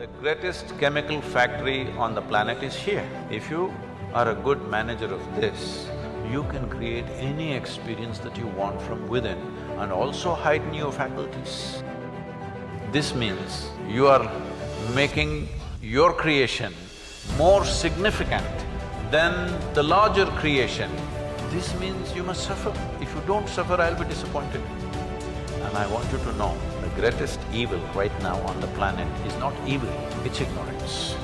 The greatest chemical factory on the planet is here. If you are a good manager of this, you can create any experience that you want from within and also heighten your faculties. This means you are making your creation more significant than the larger creation. This means you must suffer. If you don't suffer, I'll be disappointed. And I want you to know, the greatest evil right now on the planet is not evil, it's ignorance.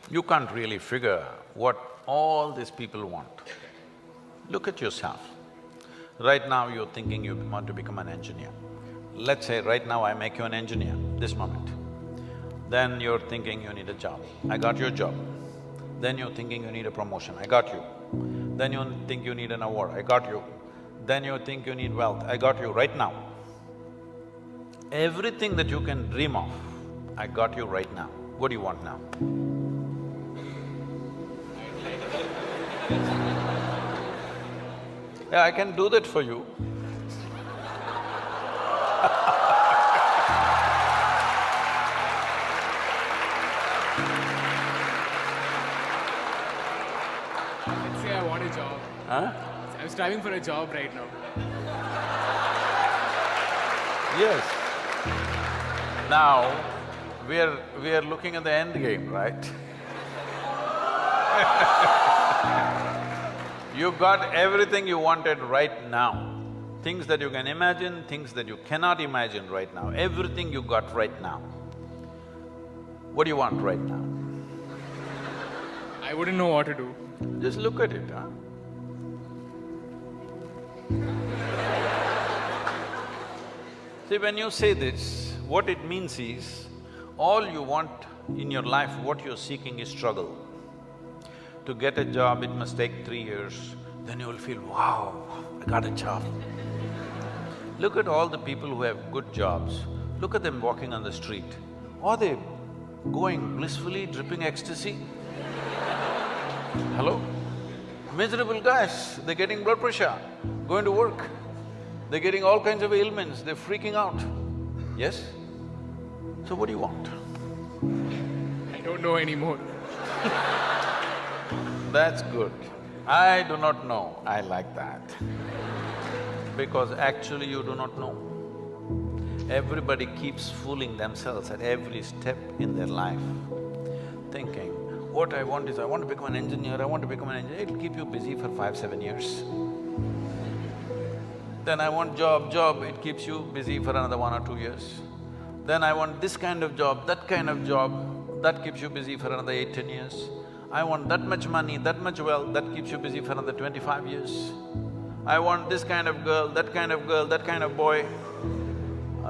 You can't really figure what all these people want. Look at yourself. Right now you're thinking you want to become an engineer. Let's say right now I make you an engineer, this moment. Then you're thinking you need a job, I got your job. Then you're thinking you need a promotion, I got you. Then you think you need an award, I got you. Then you think you need wealth, I got you right now. Everything that you can dream of, I got you right now. What do you want now? Yeah, I can do that for you. Let's say I want a job. Huh? I'm striving for a job right now. Yes. Now, we are looking at the end game, right? You got everything you wanted right now. Things that you can imagine, things that you cannot imagine right now, everything you got right now. What do you want right now? I wouldn't know what to do. Just look at it, huh? See, when you say this, what it means is, all you want in your life, what you're seeking is struggle. To get a job, it must take 3 years, then you will feel, wow, I got a job. Look at all the people who have good jobs, look at them walking on the street. Are they going blissfully, dripping ecstasy? Hello? Miserable guys, they're getting blood pressure, going to work. They're getting all kinds of ailments, they're freaking out. Yes? So what do you want? I don't know anymore. That's good. I do not know, I like that. Because actually you do not know. Everybody keeps fooling themselves at every step in their life, thinking, what I want is, I want to become an engineer, I want to become an engineer, it'll keep you busy for 5-7 years. Then I want job, it keeps you busy for another 1 or 2 years. Then I want this kind of job, that kind of job, that keeps you busy for another 8-10 years. I want that much money, that much wealth, that keeps you busy for another 25 years. I want this kind of girl, that kind of girl, that kind of boy,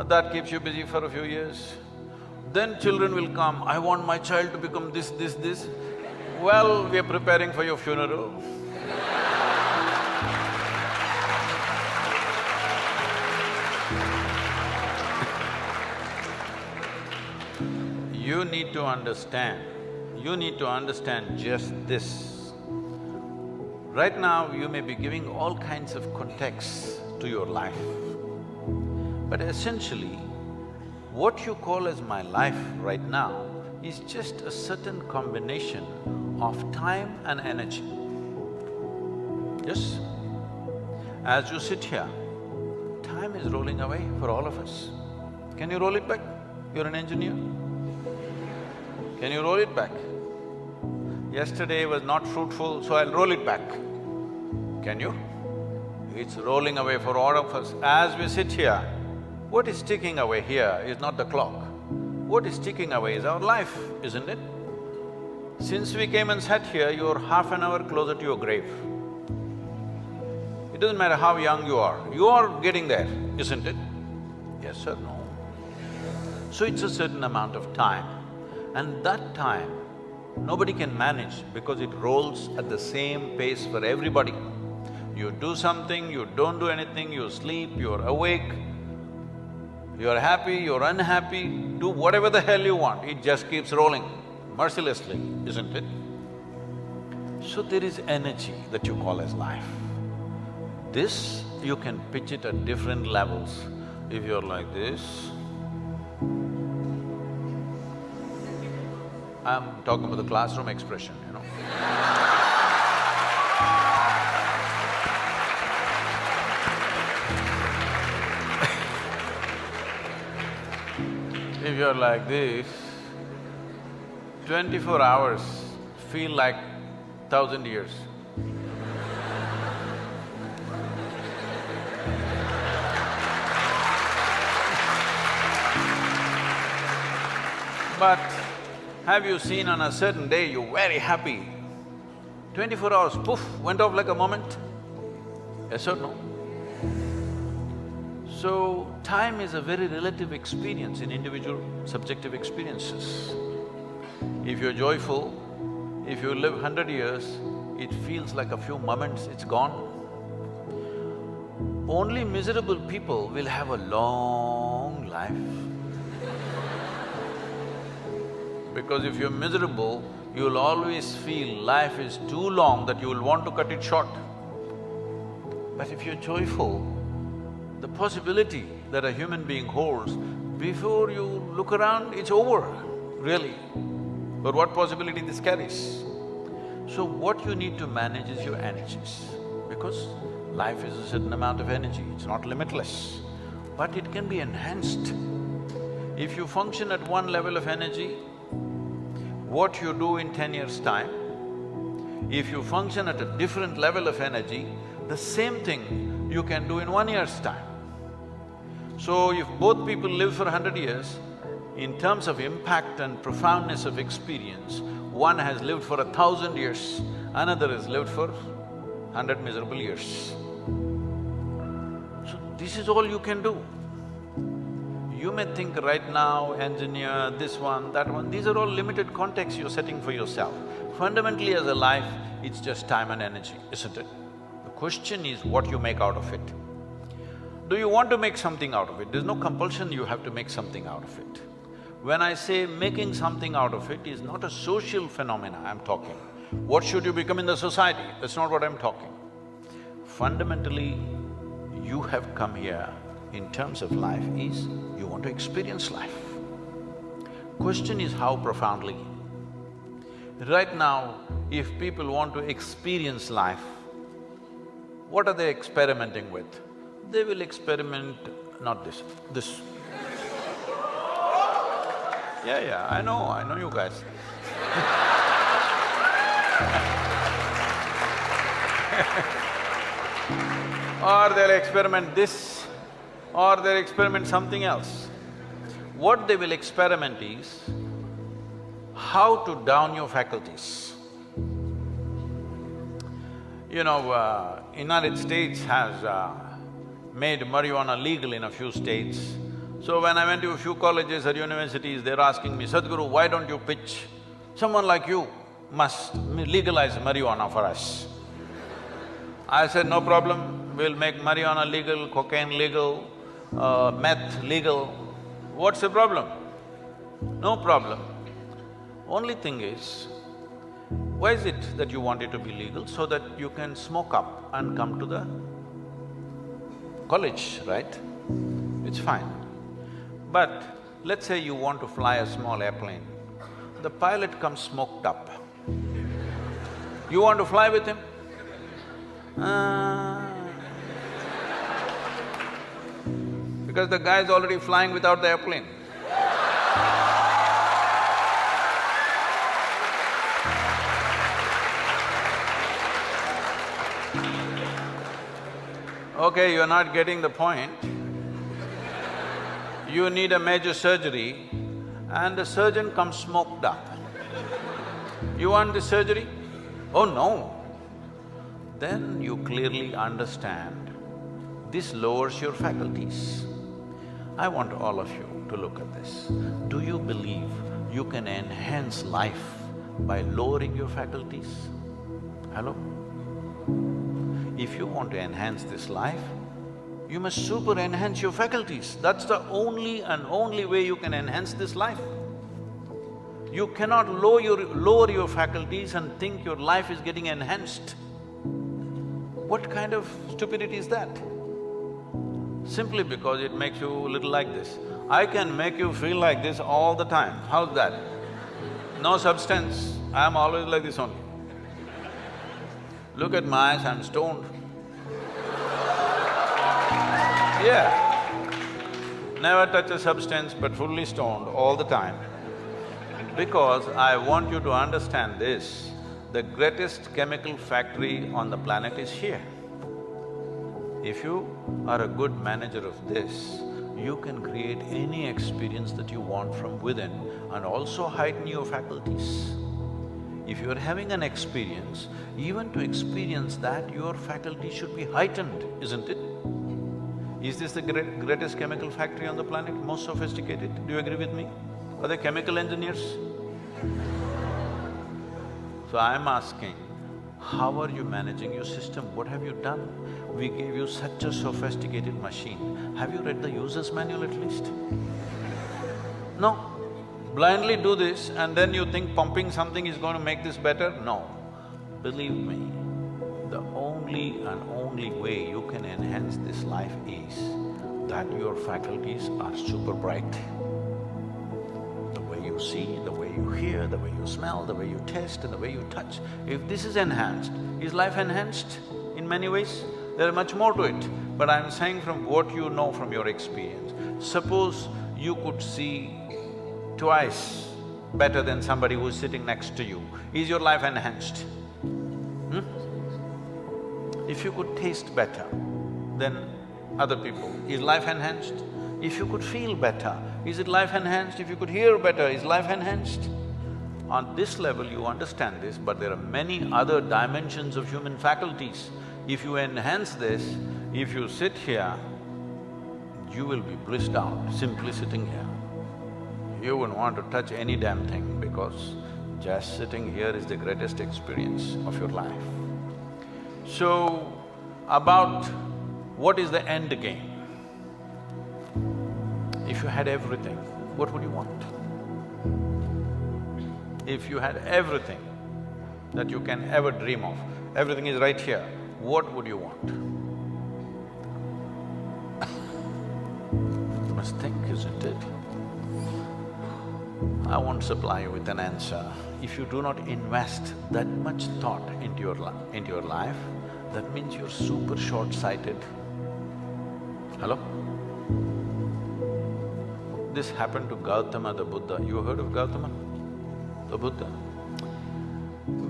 that keeps you busy for a few years. Then children will come, I want my child to become this, this, this. Well, we are preparing for your funeral. You need to understand just this. Right now, you may be giving all kinds of contexts to your life. But essentially, what you call as my life right now is just a certain combination of time and energy. Yes? As you sit here, time is rolling away for all of us. Can you roll it back? You're an engineer. Can you roll it back? Yesterday was not fruitful, so I'll roll it back. Can you? It's rolling away for all of us. As we sit here, what is ticking away here is not the clock. What is ticking away is our life, isn't it? Since we came and sat here, you're half an hour closer to your grave. It doesn't matter how young you are getting there, isn't it? Yes or no? So it's a certain amount of time, and that time nobody can manage because it rolls at the same pace for everybody. You do something, you don't do anything, you sleep, you're awake, you're happy, you're unhappy, do whatever the hell you want, it just keeps rolling mercilessly, isn't it? So there is energy that you call as life. This you can pitch it at different levels. If you're like this, I'm talking about the classroom expression, you know. If you're like this, 24 hours feel like 1,000 years. But have you seen on a certain day you're very happy, 24 hours, poof, went off like a moment? Yes or no? So, time is a very relative experience in individual subjective experiences. If you're joyful, if you live 100 years, it feels like a few moments, it's gone. Only miserable people will have a long life. Because if you're miserable, you'll always feel life is too long that you will want to cut it short. But if you're joyful, the possibility that a human being holds, before you look around, it's over, really. But what possibility this carries? So what you need to manage is your energies, because life is a certain amount of energy, it's not limitless, but it can be enhanced. If you function at one level of energy, what you do in 10 years' time, if you function at a different level of energy, the same thing you can do in 1 year's time. So if both people live for 100 years, in terms of impact and profoundness of experience, one has lived for 1,000 years, another has lived for 100 miserable years. So this is all you can do. You may think right now, engineer, this one, that one, these are all limited contexts you're setting for yourself. Fundamentally as a life, it's just time and energy, isn't it? The question is what you make out of it. Do you want to make something out of it? There's no compulsion you have to make something out of it. When I say making something out of it is not a social phenomena I'm talking. What should you become in the society? That's not what I'm talking. Fundamentally, you have come here in terms of life is you want to experience life. Question is how profoundly. Right now, if people want to experience life, what are they experimenting with? They will experiment, not this, this. Yeah, I know you guys. Or they'll experiment this, or they'll experiment something else. What they will experiment is how to down your faculties. You know, United States has made marijuana legal in a few states. So when I went to a few colleges or universities, they're asking me, Sadhguru, why don't you pitch? Someone like you must legalize marijuana for us. I said, no problem, we'll make marijuana legal, cocaine legal, meth legal. What's the problem? No problem. Only thing is, why is it that you want it to be legal? So that you can smoke up and come to the college, right? It's fine. But let's say you want to fly a small airplane, the pilot comes smoked up. You want to fly with him? Because the guy is already flying without the airplane. Okay, you're not getting the point. You need a major surgery and the surgeon comes smoked up. You want the surgery? Oh no! Then you clearly understand this lowers your faculties. I want all of you to look at this. Do you believe you can enhance life by lowering your faculties? Hello? If you want to enhance this life, you must super enhance your faculties. That's the only and only way you can enhance this life. You cannot lower your faculties and think your life is getting enhanced. What kind of stupidity is that? simply because it makes you a little like this. I can make you feel like this all the time, how's that? No substance, I'm always like this only. Look at my eyes, I'm stoned. Yeah. Never touch a substance but fully stoned all the time. Because I want you to understand this, the greatest chemical factory on the planet is here. If you are a good manager of this, you can create any experience that you want from within and also heighten your faculties. If you are having an experience, even to experience that, your faculty should be heightened, isn't it? Is this the greatest chemical factory on the planet, most sophisticated? Do you agree with me? Are they chemical engineers? So I'm asking, how are you managing your system? What have you done? We gave you such a sophisticated machine. Have you read the user's manual at least? No. Blindly do this and then you think pumping something is going to make this better? No. Believe me, the only and only way you can enhance this life is that your faculties are super bright. The way you see, the way you hear, the way you smell, the way you taste and the way you touch. If this is enhanced, is life enhanced in many ways? There is much more to it, but I'm saying from what you know from your experience. Suppose you could see twice better than somebody who's sitting next to you, is your life enhanced? If you could taste better than other people, is life enhanced? If you could feel better, is it life enhanced? If you could hear better, is life enhanced? On this level you understand this, but there are many other dimensions of human faculties. If you enhance this, if you sit here, you will be blissed out simply sitting here. You wouldn't want to touch any damn thing because just sitting here is the greatest experience of your life. So, about what is the end game? If you had everything, what would you want? If you had everything that you can ever dream of, everything is right here, what would you want? You must think, isn't it? I won't supply you with an answer. If you do not invest that much thought into your life, that means you're super short-sighted. Hello? This happened to Gautama the Buddha. You heard of Gautama the Buddha?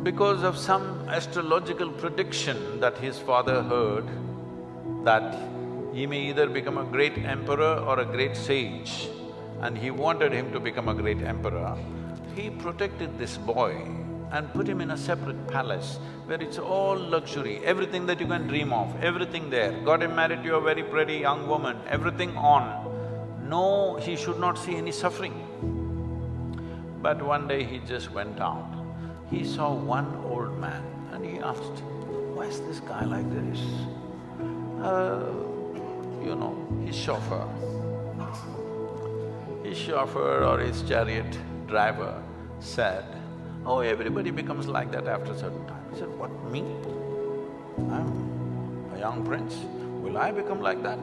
Because of some astrological prediction that his father heard, that he may either become a great emperor or a great sage, and he wanted him to become a great emperor, he protected this boy and put him in a separate palace where it's all luxury, everything that you can dream of, everything there. Got him married to a very pretty young woman, everything on. No, he should not see any suffering. But one day he just went out. He saw one old man and he asked, why is this guy like this? His chauffeur or his chariot driver said, oh, everybody becomes like that after a certain time. He said, what, me? I'm a young prince, will I become like that?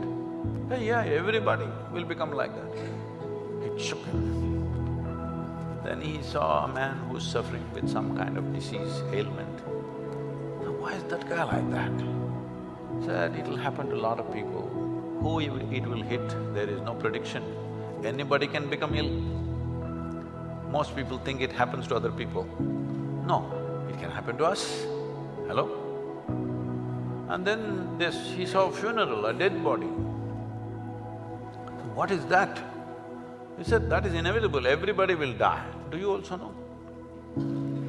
Hey, yeah, everybody will become like that. It shook him. Then he saw a man who's suffering with some kind of disease, ailment. Now, why is that guy like that? Said, it'll happen to a lot of people. Who it will hit, there is no prediction. Anybody can become ill. Most people think it happens to other people. No, it can happen to us. Hello? And then he saw a funeral, a dead body. What is that? He said, that is inevitable, everybody will die. Do you also know?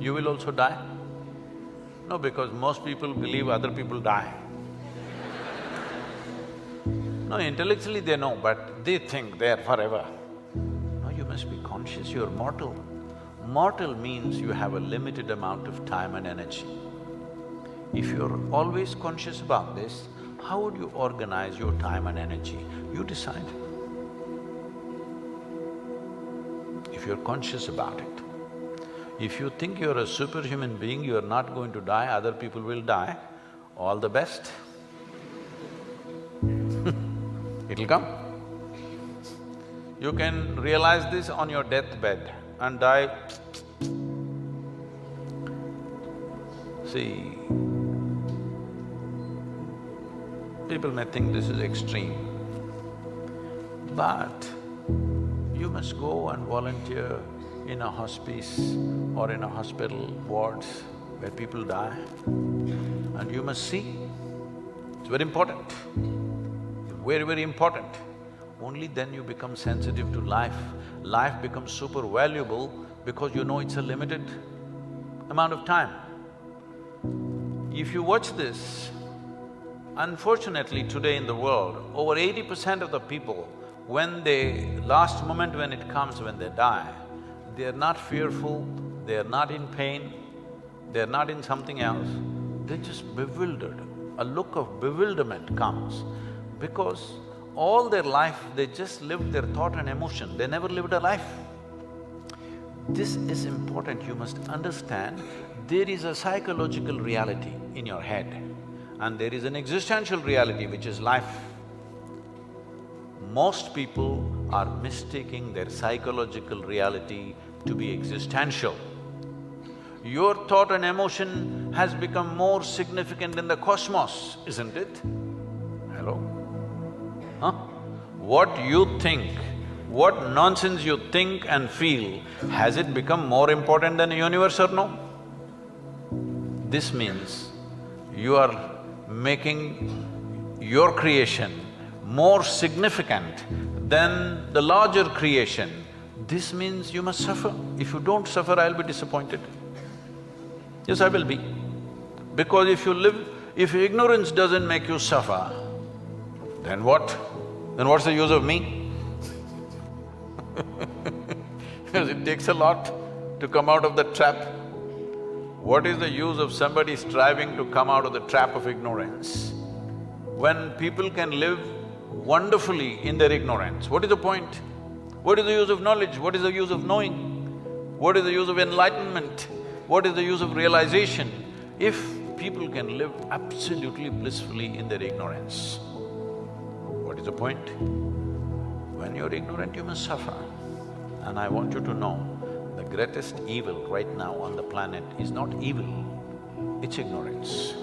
You will also die? No, because most people believe other people die. No, intellectually they know, but they think they are forever. No, you must be conscious, you are mortal. Mortal means you have a limited amount of time and energy. If you're always conscious about this, how would you organize your time and energy? You decide. If you're conscious about it. If you think you're a superhuman being, you're not going to die, other people will die, all the best. It'll come. You can realize this on your deathbed and die. See, people may think this is extreme, but you must go and volunteer in a hospice or in a hospital wards where people die, and you must see. It's very important, very, very important. Only then you become sensitive to life. Life becomes super valuable because you know it's a limited amount of time. If you watch this, unfortunately today in the world, over 80% of the people, when last moment when it comes, when they die, they're not fearful, they're not in pain, they're not in something else, they're just bewildered. A look of bewilderment comes because all their life they just lived their thought and emotion, they never lived a life. This is important, you must understand, there is a psychological reality in your head and there is an existential reality which is life. Most people are mistaking their psychological reality to be existential. Your thought and emotion has become more significant in the cosmos, isn't it? Hello? Huh? What you think, what nonsense you think and feel, has it become more important than the universe or no? This means you are making your creation more significant than the larger creation. This means you must suffer. If you don't suffer, I'll be disappointed. Yes, I will be. Because if ignorance doesn't make you suffer, then what? Then what's the use of me? Because it takes a lot to come out of the trap. What is the use of somebody striving to come out of the trap of ignorance? When people can live wonderfully in their ignorance, what is the point? What is the use of knowledge? What is the use of knowing? What is the use of enlightenment? What is the use of realization if people can live absolutely blissfully in their ignorance? What is the point? When you're ignorant, you must suffer. And I want you to know, the greatest evil right now on the planet is not evil, it's ignorance.